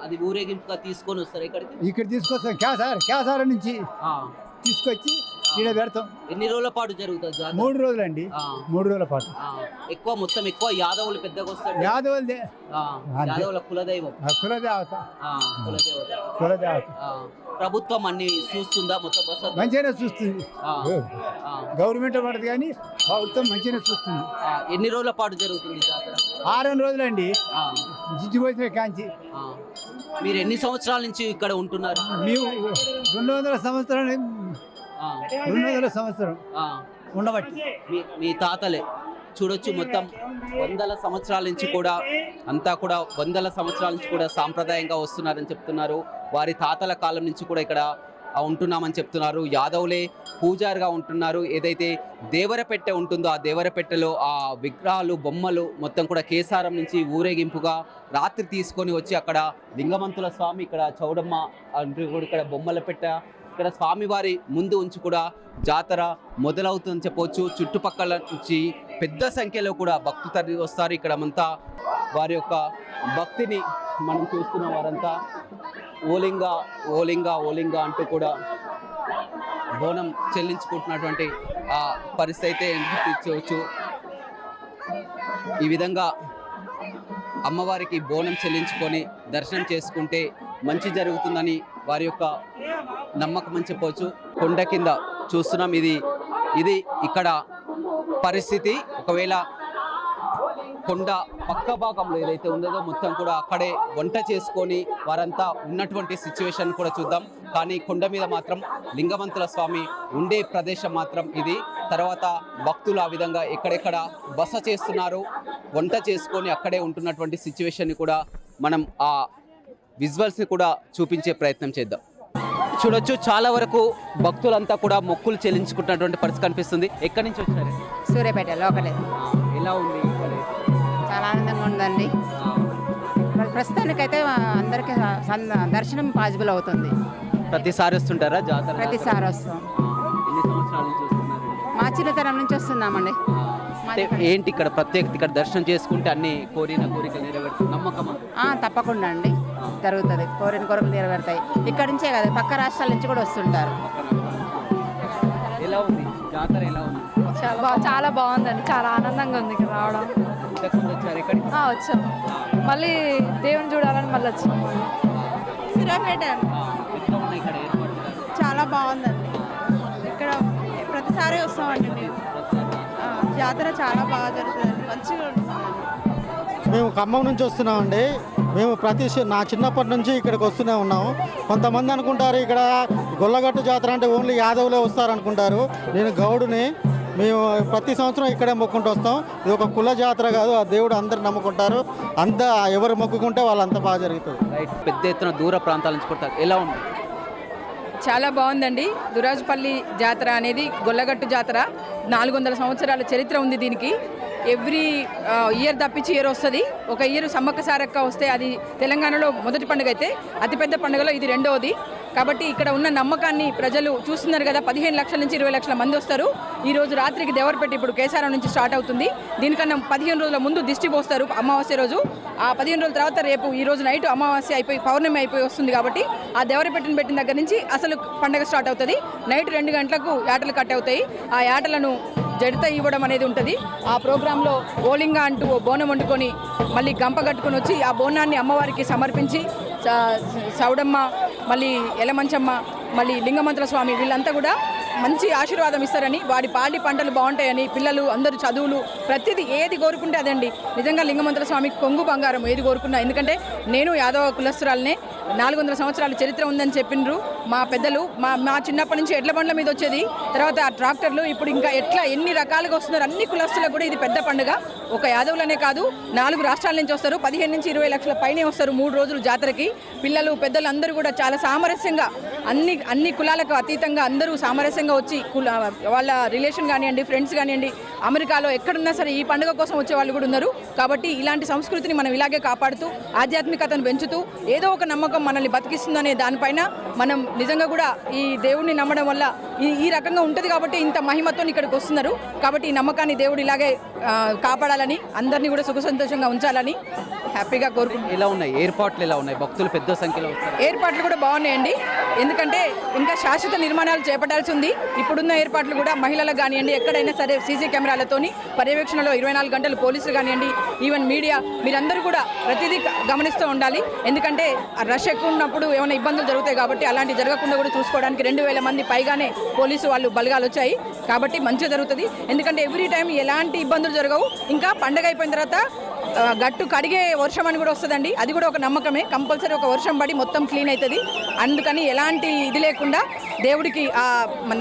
అది ఊరేగింపుగా తీసుకొని వస్తారు ఇక్కడ తీసుకొస్తాం. క్యాసార నుంచి తీసుకొచ్చి ఇక్కడ పెడతాం. ఎన్ని రోజుల పాటు జరుగుతుంది? 3 రోజులండి. 3 రోజుల పాటు. మొత్తం ఎక్కువ యాదవులు పెద్దగా వస్తారు. యాదవులదే, యాదవుల కులదైవం, కులదేవత. ప్రభుత్వం అన్ని చూస్తుందా? మొత్తం మంచిగానే చూస్తుంది. గవర్నమెంట్ పడదు కానీ ప్రభుత్వం మంచిగానే చూస్తుంది. ఎన్ని రోజుల పాటు జరుగుతుంది జాతర? 6 రోజులండి. జిడ్డుపోయిన కాంచి. మీరు ఎన్ని సంవత్సరాల నుంచి ఇక్కడ ఉంటున్నారు? మేము 200 సంవత్సరాలు 200 సంవత్సరం ఉండబట్టి. మీ తాతలే చూడొచ్చు, మొత్తం వందల సంవత్సరాల నుంచి కూడా వందల సంవత్సరాల నుంచి కూడా సాంప్రదాయంగా వస్తున్నారని చెప్తున్నారు. వారి తాతల కాలం నుంచి కూడా ఇక్కడ ఉంటున్నామని చెప్తున్నారు. యాదవులే పూజారిగా ఉంటున్నారు. ఏదైతే దేవరపెట్టె ఉంటుందో ఆ దేవరపెట్టెలో ఆ విగ్రహాలు, బొమ్మలు మొత్తం కూడా కేసారం నుంచి ఊరేగింపుగా రాత్రి తీసుకొని వచ్చి అక్కడ లింగమంతుల స్వామి, ఇక్కడ చౌడమ్మ అంటూ కూడా ఇక్కడ బొమ్మల పెట్ట, ఇక్కడ స్వామివారి ముందు ఉంచి కూడా జాతర మొదలవుతుందని చెప్పవచ్చు. చుట్టుపక్కల నుంచి పెద్ద సంఖ్యలో కూడా భక్తులు తరలి వస్తారు. ఇక్కడ అంతా వారి యొక్క భక్తిని మనం చూస్తున్న వారంతా ఓలింగా ఓలింగా ఓలింగా అంటూ కూడా బోనం చెల్లించుకుంటున్నటువంటి ఆ పరిస్థితి అయితే చూడవచ్చు. ఈ విధంగా అమ్మవారికి బోనం చెల్లించుకొని దర్శనం చేసుకుంటే మంచి జరుగుతుందని వారి యొక్క నమ్మకం అని చెప్పవచ్చు. కొండ కింద చూస్తున్నాం, ఇది ఇక్కడ పరిస్థితి. ఒకవేళ కొండ పక్క భాగంలో ఏదైతే ఉందో మొత్తం కూడా అక్కడే వంట చేసుకొని వారంతా ఉన్నటువంటి సిచ్యువేషన్ కూడా చూద్దాం. కానీ కొండ మీద మాత్రం లింగమంతుల స్వామి ఉండే ప్రదేశం మాత్రం ఇది. తర్వాత భక్తులు ఆ విధంగా ఎక్కడెక్కడ బస చేస్తున్నారు, వంట చేసుకొని అక్కడే ఉంటున్నటువంటి సిచ్యువేషన్ని కూడా మనం ఆ విజువల్స్ని కూడా చూపించే ప్రయత్నం చేద్దాం. చూడొచ్చు, చాలా వరకు భక్తులంతా కూడా మొక్కులు చెల్లించుకుంటున్నటువంటి పరిస్థితి కనిపిస్తుంది. ఎక్కడి నుంచి వచ్చారు? సూర్యాపేట లోకలే. ఎలా ఉంది? చాలా ఆనందంగా ఉందండి. ప్రస్తుతానికైతే అందరికీ దర్శనం పాసిబుల్ అవుతుంది. ప్రతిసారి వస్తుంటారా జాతర? ప్రతిసారి వస్తాం. ఎన్ని సంవత్సరాల నుంచి వస్తున్నారండి? మా చిన్నతనం నుంచి వస్తున్నామండి. ఏంటి ఇక్కడ ప్రత్యేకత? ఇక్కడ దర్శనం చేసుకుంటే అన్ని కోరిన కోరికలు నెరవేరుతాయి నమ్మకమా? తప్పకుండా అండి, జరుగుతుంది. కోరిన కోరికలు నెరవేరుతాయి. ఇక్కడి నుంచే కదా, పక్క రాష్ట్రాల నుంచి కూడా వస్తుంటారు. ఎలా ఉంది జాతర? ఎలా ఉంది? చాలా బాగుందండి, చాలా ఆనందంగా ఉంది ఇక్కడ రావడం. వచ్చాం, మళ్ళీ దేవుని చూడాలని మళ్ళీ వచ్చాం. సూర్యాపేట చాలా బాగుందండి. ఇక్కడ ప్రతిసారి వస్తామండి మేము. జాతర చాలా బాగా జరుగుతుందండి, మంచిగా ఉంటుందండి. మేము ఖమ్మం నుంచి వస్తున్నామండి. మేము నా చిన్నప్పటి నుంచి ఇక్కడికి వస్తూనే ఉన్నాము. కొంతమంది అనుకుంటారు ఇక్కడ గొల్లగట్టు జాతర అంటే ఓన్లీ యాదవులే వస్తారనుకుంటారు. నేను గౌడుని. మేము ప్రతి సంవత్సరం ఇక్కడే మొక్కుంటూ వస్తాం. ఇది ఒక కుల జాతర కాదు, ఆ దేవుడు అందరు నమ్ముకుంటారు. అంతా ఎవరు మొక్కుకుంటే వాళ్ళంతా బాగా జరుగుతుంది. రైట్. పెద్ద ఎత్తున దూర ప్రాంతాల నుంచి కొడతారు. ఎలా ఉంది? చాలా బాగుందండి. దురాజుపల్లి జాతర అనేది గొల్లగట్టు జాతర. 400 సంవత్సరాల చరిత్ర ఉంది దీనికి. ఎవ్రీ ఇయర్ తప్పించి ఇయర్ వస్తుంది. ఒక ఇయర్ సమ్మక్క సారక్క వస్తే అది తెలంగాణలో మొదటి పండుగ అయితే అతిపెద్ద పండుగలో ఇది రెండవది. కాబట్టి ఇక్కడ ఉన్న నమ్మకాన్ని ప్రజలు చూస్తున్నారు కదా. 15 లక్షల నుంచి 20 లక్షల మంది వస్తారు. ఈ రోజు రాత్రికి దేవరపేట ఇప్పుడు కేసారం నుంచి స్టార్ట్ అవుతుంది. దీనికన్నా 15 రోజుల ముందు దిష్టి పోస్తారు అమావాస్య రోజు. ఆ 15 రోజుల తర్వాత రేపు ఈ రోజు నైట్ అమావాస్య అయిపోయి పౌర్ణమి అయిపోయి వస్తుంది. కాబట్టి ఆ దేవరపేటను పెట్టిన దగ్గర నుంచి అసలు పండుగ స్టార్ట్ అవుతుంది. నైట్ 2 గంటలకు యాటలు కట్ అవుతాయి. ఆ యాటలను జడిత ఇవ్వడం అనేది ఉంటుంది. ఆ ప్రోగ్రాంలో ఓలింగా అంటూ బోనం వండుకొని మళ్ళీ గంప కట్టుకొని వచ్చి ఆ బోనాన్ని అమ్మవారికి సమర్పించి సౌడమ్మ, మళ్ళీ ఎలమంచమ్మ, మళ్ళీ లింగమంతుల స్వామి వీళ్ళంతా కూడా మంచి ఆశీర్వాదం ఇస్తారని, వాడి పాడి పంటలు బాగుంటాయని, పిల్లలు అందరూ చదువులు ప్రతిదీ ఏది కోరుకుంటే అదండి. నిజంగా లింగమంతుల స్వామి కొంగు బంగారం ఏది కోరుకున్నా. ఎందుకంటే నేను యాదవ కులస్తురాలనే. 400 సంవత్సరాల చరిత్ర ఉందని చెప్పిండ్రు మా పెద్దలు. మా చిన్నప్పటి నుంచి ఎడ్ల బండ్ల మీద వచ్చేది, తర్వాత ఆ ట్రాక్టర్లు, ఇప్పుడు ఇంకా ఎన్ని రకాలుగా వస్తున్నారు. అన్ని కులస్తులకు కూడా ఇది పెద్ద పండుగ. ఒక యాదవులనే కాదు, 4 రాష్ట్రాల నుంచి వస్తారు. 15 నుంచి 20 లక్షల పైనే వస్తారు 3 రోజులు జాతరకి. పిల్లలు పెద్దలు అందరూ కూడా చాలా సామరస్యంగా అన్ని కులాలకు అతీతంగా అందరూ సామరస్యంగా వచ్చి వాళ్ళ రిలేషన్ కానివ్వండి, ఫ్రెండ్స్ కానివ్వండి, అమెరికాలో ఎక్కడున్నా సరే ఈ పండుగ కోసం వచ్చే వాళ్ళు కూడా ఉన్నారు. కాబట్టి ఇలాంటి సంస్కృతిని మనం ఇలాగే కాపాడుతూ ఆధ్యాత్మికతను పెంచుతూ ఏదో ఒక నమ్మకం మనల్ని బతికిస్తుందనే దానిపైన మనం నిజంగా కూడా ఈ దేవుడిని నమ్మడం వల్ల ఈ రకంగా ఉంటుంది. కాబట్టి ఇంత మహిమతో ఇక్కడికి వస్తున్నారు. కాబట్టి ఈ నమ్మకాన్ని దేవుడు ఇలాగే కాపాడాలని, అందరినీ కూడా సుఖ సంతోషంగా ఉంచాలని హ్యాపీగా కోరుకుంటున్నాను. ఎలా ఉన్నాయి ఏర్పాట్లు? ఎలా ఉన్నాయి? భక్తులు పెద్ద సంఖ్యలో వస్తారు. ఏర్పాట్లు కూడా బాగున్నాయండి. ఎందుకంటే ఇంకా శాశ్వత నిర్మాణాలు చేపట్టాల్సి ఉంది. ఇప్పుడున్న ఏర్పాట్లు కూడా మహిళలకు కానివ్వండి, ఎక్కడైనా సరే సీసీ కెమెరాలతోని పర్యవేక్షణలో 24 గంటలు పోలీసులు కానివ్వండి, ఈవెన్ మీడియా మీరందరూ కూడా ప్రతిదీ గమనిస్తూ ఉండాలి. ఎందుకంటే రష్ ఎక్కువ ఉన్నప్పుడు ఏమైనా ఇబ్బందులు జరుగుతాయి. కాబట్టి అలాంటి జరగకుండా కూడా చూసుకోవడానికి 2000 మంది పైగానే పోలీసు వాళ్ళు బలగాలు వచ్చాయి. కాబట్టి మంచిగా జరుగుతుంది. ఎందుకంటే ఎవ్రీ టైం ఎలాంటి ఇబ్బందులు జరగవు. ఇంకా పండగ అయిపోయిన తర్వాత గట్టు కడిగే వర్షం అని కూడా వస్తుందండి. అది కూడా ఒక నమ్మకమే. కంపల్సరీ ఒక వర్షం పడి మొత్తం క్లీన్ అవుతుంది. అందుకని ఎలాంటి ఇది లేకుండా దేవుడికి ఆ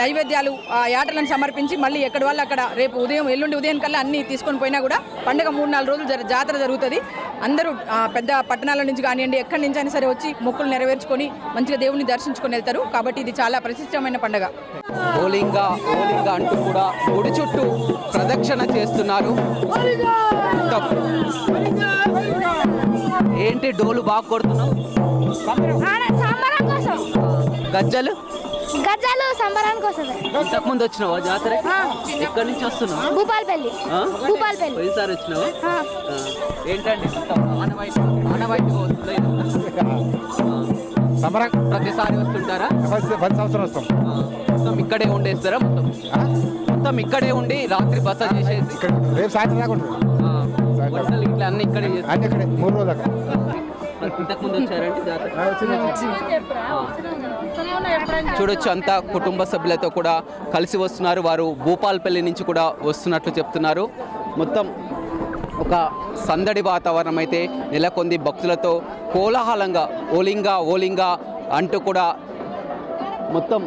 నైవేద్యాలు, ఆ యాటలను సమర్పించి మళ్ళీ ఎక్కడి వాళ్ళు అక్కడ రేపు ఎల్లుండి ఉదయం కల్లా అన్నీ తీసుకొని పోయినా కూడా పండుగ 3-4 రోజులు జాతర జరుగుతుంది. అందరూ పెద్ద పట్టణాల నుంచి కానివ్వండి, ఎక్కడి నుంచి అయినా సరే వచ్చి మొక్కులు నెరవేర్చుకొని మంచిగా దేవుడిని దర్శించుకొని వెళ్తారు. కాబట్టి ఇది చాలా ప్రతిష్టమైన పండుగ. ఓలింగా అంటూ కూడా గుడి చుట్టూ ప్రదక్షిణ చేస్తున్నారు. ఏంటి డోలు బాగా కొడుతున్నావు? గజ్జలు సంబరానికి వస్తుంది. ఇంతకు ముందు వచ్చినావా జాతర? ఎక్కడి నుంచి వస్తున్నావు? భూపాలపల్లి. పోయినసారి వచ్చినావా? ఏంటండి ఆనవాయితీగా వస్తుందా? ప్రతిసారి వస్తుంటారా? 10 సంవత్సరం వస్తాం. మొత్తం ఇక్కడే ఉండేస్తారా? మొత్తం మొత్తం ఇక్కడే ఉండి రాత్రి బస చేసేసి రేపు సాయంత్రం దాకా ఉంటుంది వంటలు ఇట్లా అన్ని ఇక్కడే చేస్తారు. అన్నీ ఇక్కడే 3 రోజులు దాకా ఇంతకుముందు వచ్చారండి జాతర చూడొచ్చు, అంతా కుటుంబ సభ్యులతో కూడా కలిసి వస్తున్నారు. వారు భూపాల్పల్లి నుంచి కూడా వస్తున్నట్లు చెప్తున్నారు. మొత్తం ఒక సందడి వాతావరణం అయితే నెలకొంది. భక్తులతో కోలాహలంగా ఓలింగా ఓలింగా అంటూ కూడా మొత్తం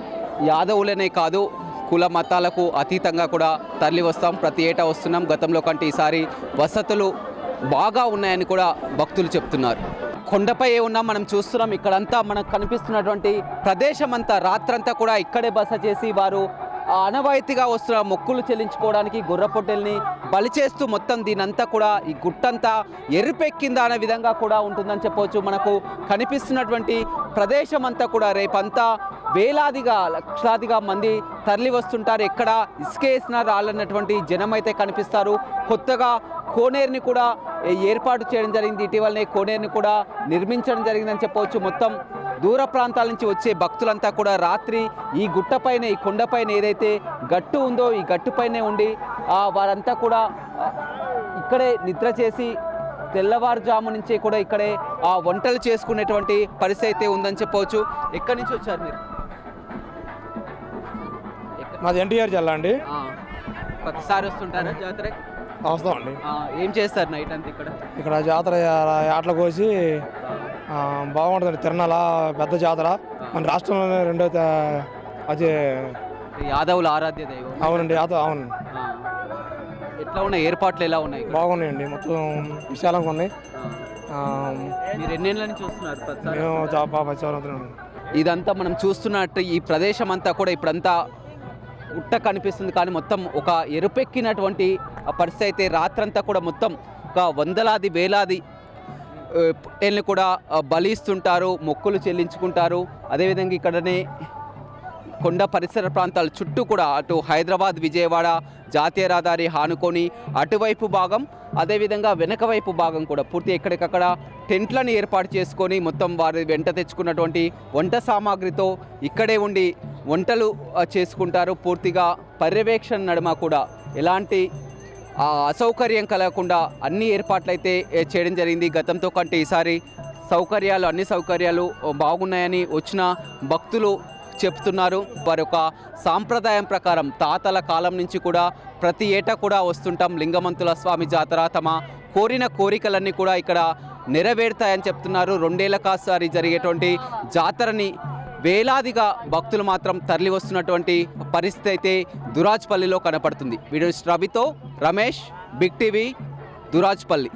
యాదవులనే కాదు కుల మతాలకు అతీతంగా కూడా తరలి వస్తాం. ప్రతి ఏటా వస్తున్నాం. గతంలో కంటే ఈసారి వసతులు బాగా ఉన్నాయని కూడా భక్తులు చెప్తున్నారు. కొండపై ఉన్నాం, మనం చూస్తున్నాం. ఇక్కడంతా మనకు కనిపిస్తున్నటువంటి ప్రదేశం అంతా రాత్రంతా కూడా ఇక్కడే బస చేసి వారు ఆనవాయితీగా వస్తున్న మొక్కులు చెల్లించుకోవడానికి గుర్రపొట్టెల్ని బలి చేస్తూ మొత్తం దీనంతా కూడా ఈ గుట్టంతా ఎరుపెక్కిందా అనే విధంగా కూడా ఉంటుందని చెప్పవచ్చు. మనకు కనిపిస్తున్నటువంటి ప్రదేశం అంతా కూడా రేపంతా వేలాదిగా లక్షలాదిగా మంది తరలి వస్తుంటారు. ఎక్కడ ఇసుకేసిన రాళ్ళన్నటువంటి జనం అయితే కనిపిస్తారు. కొత్తగా కోనేరుని కూడా ఏర్పాటు చేయడం జరిగింది. ఇటీవలనే కోనేరుని కూడా నిర్మించడం జరిగిందని చెప్పవచ్చు. మొత్తం దూర ప్రాంతాల నుంచి వచ్చే భక్తులంతా కూడా రాత్రి ఈ గుట్టపైన ఈ కొండపైన ఏదైతే గట్టు ఉందో ఈ గట్టుపైనే ఉండి వారంతా కూడా ఇక్కడే నిద్ర చేసి తెల్లవారుజాము నుంచి కూడా ఇక్కడే వంటలు చేసుకునేటువంటి పరిస్థితి అయితే ఉందని చెప్పవచ్చు. ఎక్కడి నుంచి వచ్చారు మీరు? మాది ఎన్టీఆర్ జిల్లా అండి. ప్రతిసారి వస్తుంటారా జాతర? వస్తామండి. ఏం చేస్తారు నైట్ అంతా ఇక్కడ? ఇక్కడ జాతర ఆటలు కోసి బాగుంటుందండి. తిరణాల పెద్ద జాతర మన రాష్ట్రంలోనే రెండో అది యాదవుల ఆరాధ్య దైవం. అవునండి, అవును. ఎట్లా ఉన్నాయి ఏర్పాట్లు? ఎలా ఉన్నాయి? బాగున్నాయండి, మొత్తం విశాలంగా ఉన్నాయి. మీరు ఎన్నేళ్ళ నుంచి చూస్తున్నారు? మేము ఇదంతా మనం చూస్తున్నట్టు ఈ ప్రదేశం అంతా కూడా ఇప్పుడంతా గుట్ట కనిపిస్తుంది, కానీ మొత్తం ఒక ఎరుపెక్కినటువంటి పరిస్థితి అయితే రాత్రంతా కూడా మొత్తం ఒక వందలాది వేలాది పొట్టేల్ని కూడా బలిస్తుంటారు, మొక్కులు చెల్లించుకుంటారు. అదేవిధంగా ఇక్కడనే కొండ పరిసర ప్రాంతాల చుట్టూ కూడా అటు హైదరాబాద్ విజయవాడ జాతీయ రహదారి ఆనుకొని అటువైపు భాగం అదేవిధంగా వెనక వైపు భాగం కూడా పూర్తి ఎక్కడికక్కడ టెంట్లను ఏర్పాటు చేసుకొని మొత్తం వారి వెంట తెచ్చుకున్నటువంటి వంట సామాగ్రితో ఇక్కడే ఉండి వంటలు చేసుకుంటారు. పూర్తిగా పర్యవేక్షణ నడుమ కూడా ఎలాంటి అసౌకర్యం కలగకుండా అన్ని ఏర్పాట్లయితే చేయడం జరిగింది. గతంతో కంటే ఈసారి అన్ని సౌకర్యాలు బాగున్నాయని వచ్చిన భక్తులు చెప్తున్నారు. వారి యొక్క సాంప్రదాయం ప్రకారం తాతల కాలం నుంచి కూడా ప్రతి ఏటా కూడా వస్తుంటాం. లింగమంతుల స్వామి జాతర తమ కోరిన కోరికలన్నీ కూడా ఇక్కడ నెరవేరుతాయని చెప్తున్నారు. 2 ఏళ్ళకోసారి జరిగేటువంటి జాతరని వేలాదిగా భక్తులు మాత్రం తరలి వస్తున్నటువంటి పరిస్థితి అయితే దురాజ్పల్లిలో కనపడుతుంది. వీడియో రవితో రమేష్, బిగ్ టీవీ, దురాజ్పల్లి.